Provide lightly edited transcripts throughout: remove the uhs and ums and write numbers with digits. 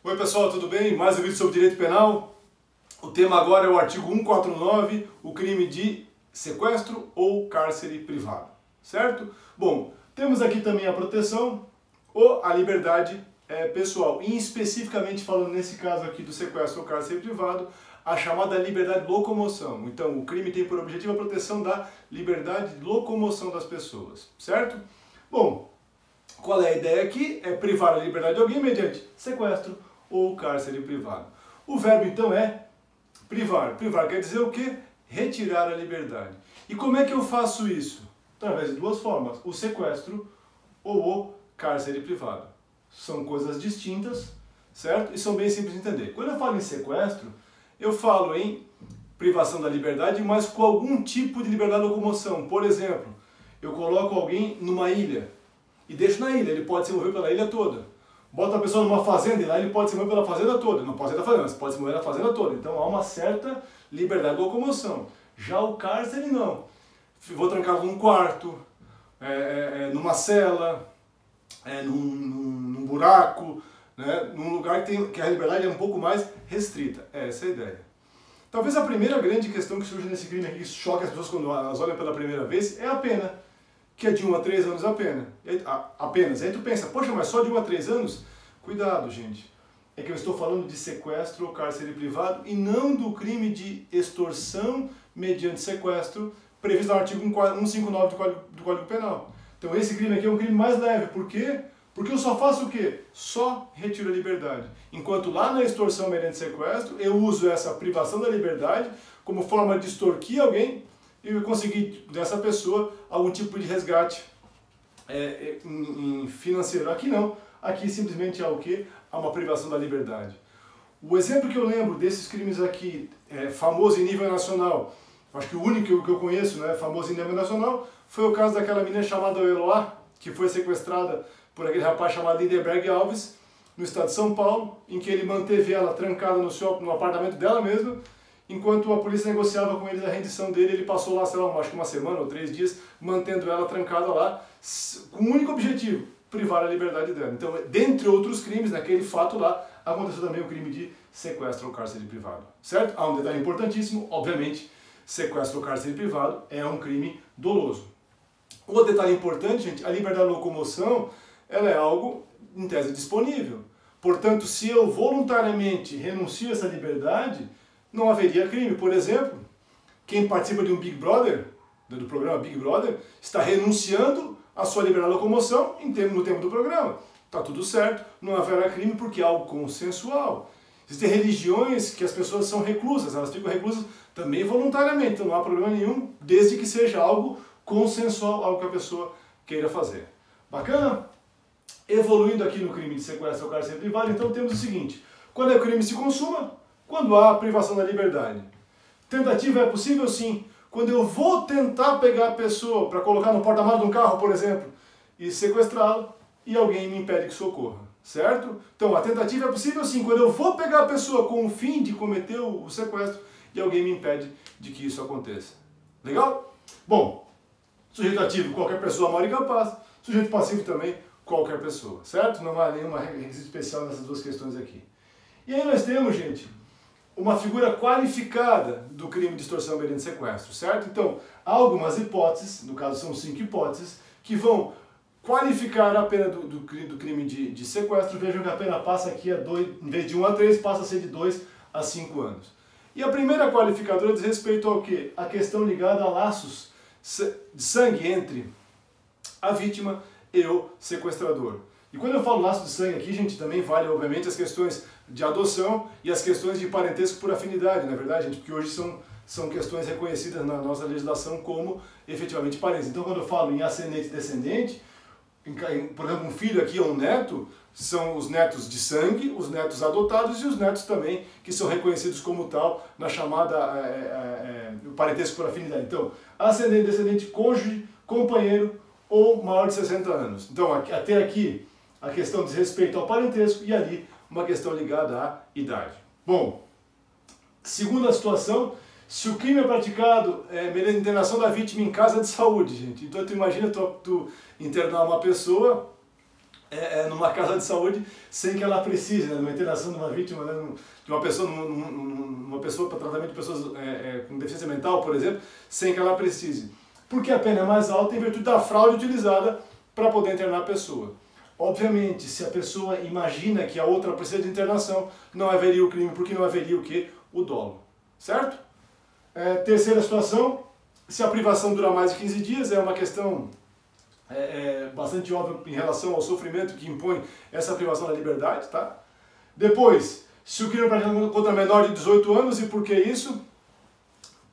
Oi pessoal, tudo bem? Mais um vídeo sobre direito penal. O tema agora é o artigo 149, o crime de sequestro ou cárcere privado, certo? Bom, temos aqui também a proteção ou a liberdade pessoal, e especificamente falando nesse caso aqui do sequestro ou cárcere privado, a chamada liberdade de locomoção. Então, o crime tem por objetivo a proteção da liberdade de locomoção das pessoas, certo? Bom, qual é a ideia aqui? É privar a liberdade de alguém mediante sequestro ou cárcere privado. O verbo então é privar. Privar quer dizer o quê? Retirar a liberdade. E como é que eu faço isso? Através de duas formas, o sequestro ou o cárcere privado. São coisas distintas, certo? E são bem simples de entender. Quando eu falo em sequestro, eu falo em privação da liberdade, mas com algum tipo de liberdade de locomoção. Por exemplo, eu coloco alguém numa ilha e deixo na ilha, ele pode se mover pela ilha toda. Bota a pessoa numa fazenda e lá ele pode se mover pela fazenda toda. Não pode ser da fazenda, mas pode se mover na fazenda toda. Então há uma certa liberdade de locomoção. Já o cárcere não. Vou trancá-lo num quarto, numa cela, num buraco, né, num lugar que a liberdade é um pouco mais restrita. Essa é a ideia. Talvez a primeira grande questão que surge nesse crime aqui, que choca as pessoas quando elas olham pela primeira vez, é a pena. Que é de 1 a 3 anos apenas. Aí tu pensa, poxa, mas só de 1 a 3 anos? Cuidado, gente. É que eu estou falando de sequestro ou cárcere privado e não do crime de extorsão mediante sequestro previsto no artigo 159 do Código Penal. Então esse crime aqui é um crime mais leve. Por quê? Porque eu só faço o quê? Só retiro a liberdade. Enquanto lá na extorsão mediante sequestro, eu uso essa privação da liberdade como forma de extorquir alguém e conseguir dessa pessoa algum tipo de resgate financeiro. Aqui não, aqui simplesmente há o quê? Há uma privação da liberdade. O exemplo que eu lembro desses crimes aqui, famoso em nível nacional, acho que o único que eu conheço, né, famoso em nível nacional, foi o caso daquela menina chamada Eloá, que foi sequestrada por aquele rapaz chamado Lindenberg Alves, no estado de São Paulo, em que ele manteve ela trancada no apartamento dela mesma. Enquanto a polícia negociava com eles a rendição dele, ele passou lá, sei lá, acho que uma semana ou 3 dias, mantendo ela trancada lá, com o único objetivo, privar a liberdade dela. Então, dentre outros crimes, naquele fato lá, aconteceu também o crime de sequestro ou cárcere privado. Certo? Há um detalhe importantíssimo, obviamente, sequestro ou cárcere privado é um crime doloso. Outro detalhe importante, gente, a liberdade de locomoção, ela é algo, em tese, disponível. Portanto, se eu voluntariamente renuncio a essa liberdade, não haveria crime. Por exemplo, quem participa de um Big Brother, do programa Big Brother, está renunciando à sua liberdade de locomoção no tempo do programa. Está tudo certo, não haverá crime porque é algo consensual. Existem religiões que as pessoas são reclusas, elas ficam reclusas também voluntariamente, então não há problema nenhum, desde que seja algo consensual, algo que a pessoa queira fazer. Bacana? Evoluindo aqui no crime de sequestro ou cárcere privado, então temos o seguinte: quando o crime se consuma, quando há privação da liberdade. Tentativa é possível? Sim. Quando eu vou tentar pegar a pessoa para colocar no porta-malas de um carro, por exemplo, e sequestrá-lo, e alguém me impede que socorra, certo? Então, a tentativa é possível? Sim. Quando eu vou pegar a pessoa com o fim de cometer o sequestro, e alguém me impede de que isso aconteça. Legal? Bom, sujeito ativo, qualquer pessoa mora e capaz. Sujeito passivo também, qualquer pessoa, certo? Não há nenhuma requisito especial nessas duas questões aqui. E aí nós temos, gente, uma figura qualificada do crime de extorsão mediante sequestro, certo? Então, há algumas hipóteses, no caso são 5 hipóteses, que vão qualificar a pena do crime de sequestro. Vejam que a pena passa aqui, em vez de 1 a 3, passa a ser de 2 a 5 anos. E a primeira qualificadora diz respeito ao quê? A questão ligada a laços de sangue entre a vítima e o sequestrador. E quando eu falo laço de sangue aqui, gente, também vale, obviamente, as questões de adoção e as questões de parentesco por afinidade, não é verdade, gente? Porque hoje são questões reconhecidas na nossa legislação como efetivamente parentes. Então, quando eu falo em ascendente e descendente, por exemplo, um filho aqui ou um neto, são os netos de sangue, os netos adotados e os netos também que são reconhecidos como tal na chamada parentesco por afinidade. Então, ascendente, descendente, cônjuge, companheiro ou maior de 60 anos. Então, até aqui, a questão diz respeito ao parentesco e ali uma questão ligada à idade. Bom, segunda situação, se o crime é praticado mediante internação da vítima em casa de saúde, gente. Então tu imagina tu internar uma pessoa numa casa de saúde sem que ela precise, né, numa internação de uma vítima, né, de uma pessoa para tratamento de pessoas com deficiência mental, por exemplo, sem que ela precise. Porque a pena é mais alta em virtude da fraude utilizada para poder internar a pessoa. Obviamente, se a pessoa imagina que a outra precisa de internação, não haveria o crime, porque não haveria o quê? O dolo. Certo? Terceira situação, se a privação dura mais de 15 dias, é uma questão bastante óbvia em relação ao sofrimento que impõe essa privação da liberdade, tá? Depois, se o crime é praticado contra menor de 18 anos, e por que isso?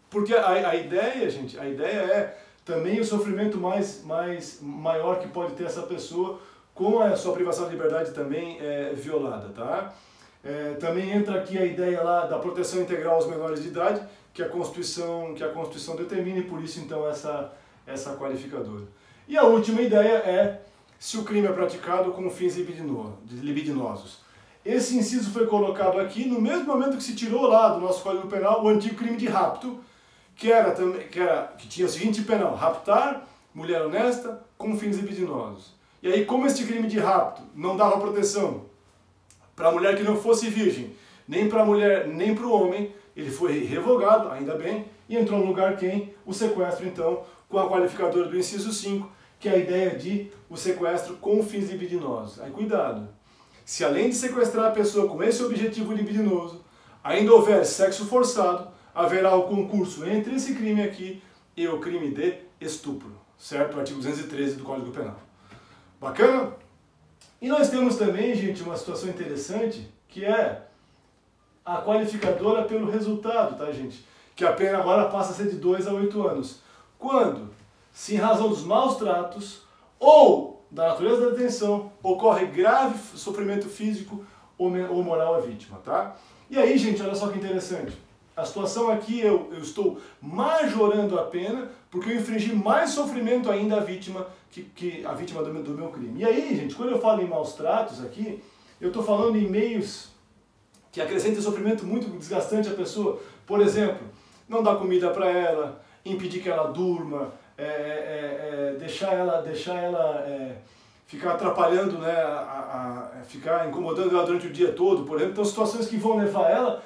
Porque a ideia, gente, a ideia é também o sofrimento maior que pode ter essa pessoa com a sua privação de liberdade também violada, tá? Também entra aqui a ideia lá da proteção integral aos menores de idade, que a Constituição determina, e por isso então essa qualificadora. E a última ideia é se o crime é praticado com fins libidinosos. Esse inciso foi colocado aqui no mesmo momento que se tirou lá do nosso Código Penal o antigo crime de rapto, que tinha o seguinte penal: raptar mulher honesta com fins libidinosos. E aí, como este crime de rapto não dava proteção para a mulher que não fosse virgem, nem para a mulher, nem para o homem, ele foi revogado, ainda bem, e entrou no lugar quem? O sequestro, então, com a qualificadora do inciso 5, que é a ideia de o sequestro com fins libidinosos. Aí, cuidado, se além de sequestrar a pessoa com esse objetivo libidinoso, ainda houver sexo forçado, haverá o concurso entre esse crime aqui e o crime de estupro, certo? O artigo 213 do Código Penal. Bacana? E nós temos também, gente, uma situação interessante, que é a qualificadora pelo resultado, tá, gente? Que a pena agora passa a ser de 2 a 8 anos. Quando, se em razão dos maus tratos ou da natureza da detenção, ocorre grave sofrimento físico ou moral à vítima, tá? E aí, gente, olha só que interessante. A situação aqui, eu estou majorando a pena porque eu infringi mais sofrimento ainda à vítima que a vítima do meu crime. E aí, gente, quando eu falo em maus tratos aqui, eu estou falando em meios que acrescentem sofrimento muito desgastante à pessoa. Por exemplo, não dar comida para ela, impedir que ela durma, deixar ela ficar atrapalhando, né, ficar incomodando ela durante o dia todo, por exemplo. Então, situações que vão levar ela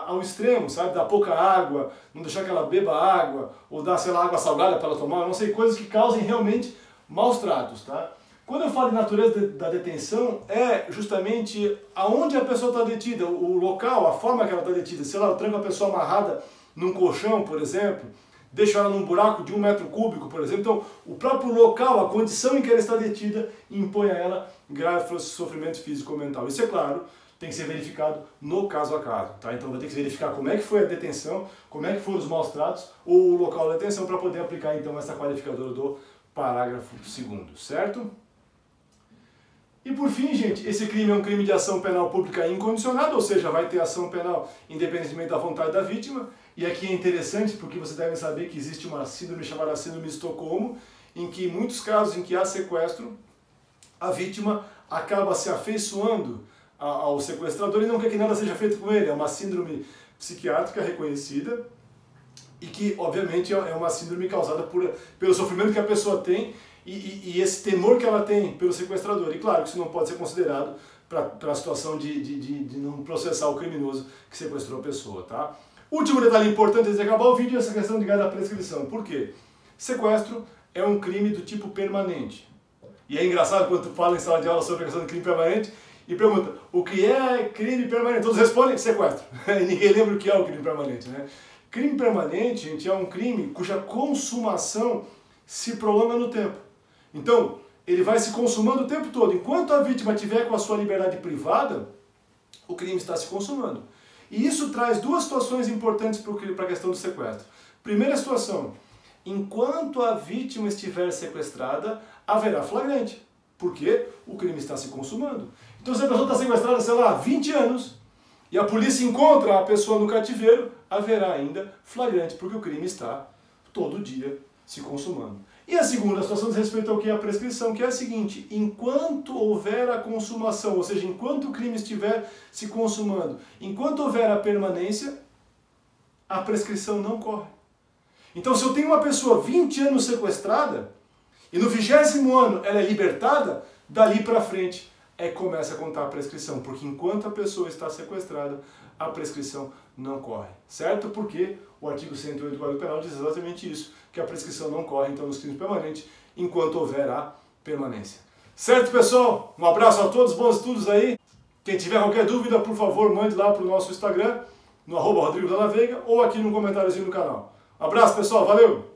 ao extremo, sabe? Dar pouca água, não deixar que ela beba água, ou dar, sei lá, água salgada para ela tomar, não sei, coisas que causem realmente maus tratos, tá? Quando eu falo em natureza da detenção, é justamente aonde a pessoa está detida, o local, a forma que ela está detida. Se ela tranca a pessoa amarrada num colchão, por exemplo, deixa ela num buraco de 1 metro cúbico, por exemplo. Então, o próprio local, a condição em que ela está detida, impõe a ela grave sofrimento físico ou mental. Isso, é claro, tem que ser verificado no caso a caso, tá? Então vai ter que verificar como é que foi a detenção, como é que foram os maus tratos ou o local da detenção para poder aplicar então essa qualificadora do parágrafo 2º, certo? E por fim, gente, esse crime é um crime de ação penal pública incondicionada, ou seja, vai ter ação penal independentemente da vontade da vítima. E aqui é interessante porque você deve saber que existe uma síndrome chamada síndrome de Estocolmo, em que em muitos casos em que há sequestro, a vítima acaba se afeiçoando ao sequestrador e não quer que nada seja feito com ele. É uma síndrome psiquiátrica reconhecida e que, obviamente, é uma síndrome causada pelo sofrimento que a pessoa tem e esse temor que ela tem pelo sequestrador. E claro que isso não pode ser considerado para a situação de não processar o criminoso que sequestrou a pessoa, tá? Último detalhe importante antes de acabar o vídeo é essa questão de da prescrição. Por quê? Sequestro é um crime do tipo permanente. E é engraçado quando tu fala em sala de aula sobre a questão de crime permanente e pergunta, o que é crime permanente? Todos respondem, sequestro. E ninguém lembra o que é o crime permanente, né? Crime permanente, gente, é um crime cuja consumação se prolonga no tempo. Então, ele vai se consumando o tempo todo. Enquanto a vítima estiver com a sua liberdade privada, o crime está se consumando. E isso traz duas situações importantes para a questão do sequestro. Primeira situação, enquanto a vítima estiver sequestrada, haverá flagrante, porque o crime está se consumando. Então, se a pessoa está sequestrada, sei lá, há 20 anos, e a polícia encontra a pessoa no cativeiro, haverá ainda flagrante, porque o crime está todo dia se consumando. E a segunda situação diz respeito ao que é a prescrição, que é a seguinte: enquanto houver a consumação, ou seja, enquanto o crime estiver se consumando, enquanto houver a permanência, a prescrição não corre. Então, se eu tenho uma pessoa 20 anos sequestrada, e no 20º ano ela é libertada, Dali para frente é que começa a contar a prescrição, porque enquanto a pessoa está sequestrada, a prescrição não corre, certo? Porque o artigo 108 do Código Penal diz exatamente isso, que a prescrição não corre, então, nos crimes permanentes, enquanto houver a permanência. Certo, pessoal? Um abraço a todos, bons estudos aí. Quem tiver qualquer dúvida, por favor, mande lá para o nosso Instagram, no @Rodrigo Dalla Veiga, ou aqui no comentáriozinho do canal. Um abraço, pessoal, valeu!